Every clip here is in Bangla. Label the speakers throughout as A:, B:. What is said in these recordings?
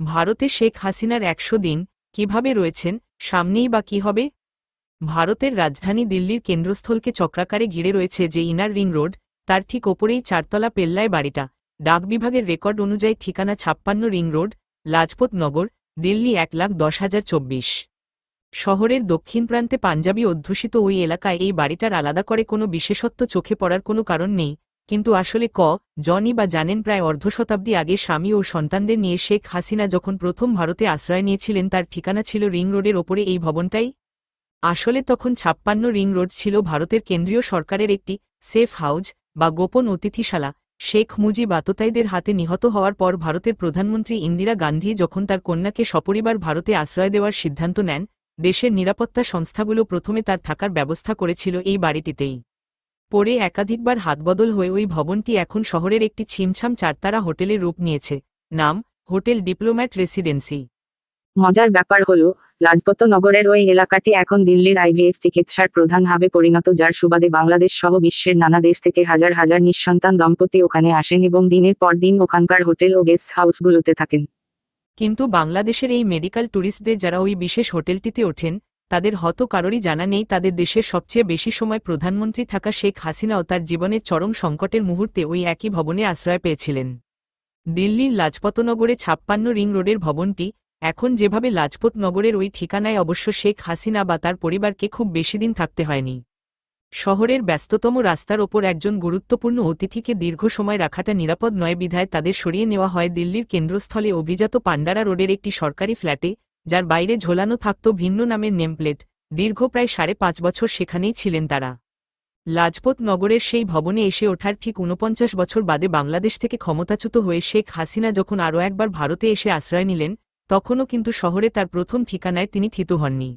A: ভারতে শেখ হাসিনার ১০০ দিন কিভাবে রয়েছেন, সামনেই বা কী হবে? ভারতের রাজধানী দিল্লির কেন্দ্রস্থলকে চক্রাকারে ঘিরে রয়েছে যে ইনার রিং রোড, তার ঠিক ওপরেই চারতলা পেল্লায় বাড়িটা। ডাক বিভাগের রেকর্ড অনুযায়ী ঠিকানা ৫৬ রিং রোড, লাজপত নগর, দিল্লি ১,১০,০২৪। শহরের দক্ষিণ প্রান্তে পাঞ্জাবি অধ্যুষিত ওই এলাকায় এই বাড়িটার আলাদা করে কোনো বিশেষত্ব চোখে পড়ার কোনো কারণ নেই, কিন্তু আসলে জনই বা জানেন প্রায় অর্ধশতাব্দী আগে স্বামী ও সন্তানদের নিয়ে শেখ হাসিনা যখন প্রথম ভারতে আশ্রয় নিয়েছিলেন তার ঠিকানা ছিল রিং রোডের ওপরে এই ভবনটাই। আসলে তখন ৫৬ রিং রোড ছিল ভারতের কেন্দ্রীয় সরকারের একটি সেফ হাউজ বা গোপন অতিথিশালা। শেখ মুজিব আততায়ীদের হাতে নিহত হওয়ার পর ভারতের প্রধানমন্ত্রী ইন্দিরা গান্ধী যখন তার কন্যাকে সপরিবার ভারতে আশ্রয় দেওয়ার সিদ্ধান্ত নেন, দেশের নিরাপত্তা সংস্থাগুলো প্রথমে তার থাকার ব্যবস্থা করেছিল এই বাড়িটিতেই। পরে একাধিকবার হাতবদল হয়ে ওই ভবনটি এখন শহরের একটি ছিমছাম চারতারা হোটেলের রূপ নিয়েছে। নাম হোটেল ডিপ্লোম্যাট রেসিডেন্সি।
B: মজার ব্যাপার হলো, লাজপত নগরের ওই এলাকাটি এখন দিল্লির আইভিএফ চিকিৎসার প্রধান হাবে পরিণত, যার সুবাদে বাংলাদেশ সহ বিশ্বের নানা দেশ থেকে হাজার হাজার নিঃসন্তান দম্পতি ওখানে আসেন এবং দিনের পর দিন ওখানকার হোটেল ও গেস্ট হাউসগুলোতে থাকেন।
A: কিন্তু বাংলাদেশের এই মেডিকেল ট্যুরিস্টদের যারা ওই বিশেষ হোটেলটিতে ওঠেন, তাদের হয়তো কারোরই জানা নেই তাদের দেশের সবচেয়ে বেশি সময় প্রধানমন্ত্রী থাকা শেখ হাসিনাও তার জীবনের চরম সংকটের মুহূর্তে ওই একই ভবনে আশ্রয় পেয়েছিলেন। দিল্লির লাজপতনগরে ৫৬ রিং রোডের ভবনটি এখন যেভাবে লাজপত নগরের ওই ঠিকানায়, অবশ্য শেখ হাসিনা বা তার পরিবারকে খুব বেশিদিন থাকতে হয়নি। শহরের ব্যস্ততম রাস্তার ওপর একজন গুরুত্বপূর্ণ অতিথিকে দীর্ঘ সময় রাখাটা নিরাপদ নয় বিধায় তাদের সরিয়ে নেওয়া হয় দিল্লির কেন্দ্রস্থলে অভিজাত পান্ডারা রোডের একটি সরকারি ফ্ল্যাটে, যার বাইরে ঝোলানো থাকত ভিন্ন নামের নেমপ্লেট। দীর্ঘ প্রায় ৫.৫ বছর সেখানেই ছিলেন তারা। লাজপত নগরের সেই ভবনে এসে ওঠার ঠিক ৪৯ বছর বাদে বাংলাদেশ থেকে ক্ষমতাচ্যুত হয়ে শেখ হাসিনা যখন আরও একবার ভারতে এসে আশ্রয় নিলেন, তখনও কিন্তু শহরে তার প্রথম ঠিকানায় তিনি থিতু হননি।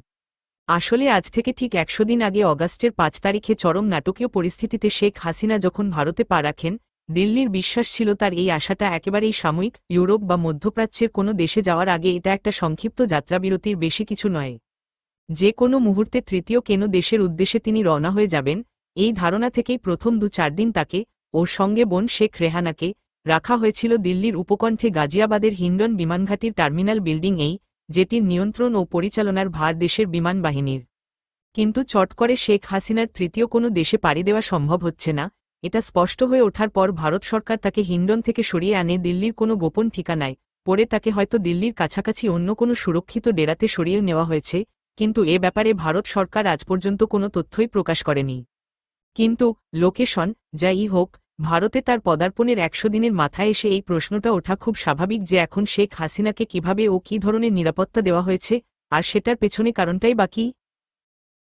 A: আসলে আজ থেকে ঠিক ১০০ দিন আগে অগাস্টের ৫ তারিখে চরম নাটকীয় পরিস্থিতিতে শেখ হাসিনা যখন ভারতে পা রাখেন, দিল্লির বিশ্বাস ছিল তার এই আশাটা একেবারেই সাময়িক। ইউরোপ বা মধ্যপ্রাচ্যের কোনো দেশে যাওয়ার আগে এটা একটা সংক্ষিপ্ত যাত্রাবিরতির বেশি কিছু নয়। যে কোনো মুহূর্তে তৃতীয় কোনো দেশের উদ্দেশ্যে তিনি রওনা হয়ে যাবেন, এই ধারণা থেকেই প্রথম ২-৪ দিন তাকে ওর সঙ্গে বোন শেখ রেহানাকে রাখা হয়েছিল দিল্লির উপকণ্ঠে গাজিয়াবাদের হিন্ডন বিমানঘাটির টার্মিনাল বিল্ডিংয়েই, যেটির নিয়ন্ত্রণ ও পরিচালনার ভার দেশের বিমান বাহিনীর। কিন্তু চট করে শেখ হাসিনার তৃতীয় কোনো দেশে পাড়ি দেওয়া সম্ভব হচ্ছে না, এটা স্পষ্ট হয়ে ওঠার পর ভারত সরকার তাকে হিন্ডন থেকে সরিয়ে আনে দিল্লির কোনো গোপন ঠিকানায়। পরে তাকে হয়তো দিল্লির কাছাকাছি অন্য কোনো সুরক্ষিত ডেরাতে সরিয়ে নেওয়া হয়েছে, কিন্তু এ ব্যাপারে ভারত সরকার আজ পর্যন্ত কোনো তথ্যই প্রকাশ করেনি। কিন্তু লোকেশন যাই হোক, ভারতে তার পদার্পণের ১০০ দিনের মাথায় এসে এই প্রশ্নটা ওঠা খুব স্বাভাবিক যে এখন শেখ হাসিনাকে কিভাবে ও কী ধরনের নিরাপত্তা দেওয়া হয়েছে, আর সেটার পেছনে কারণটাই বা কী।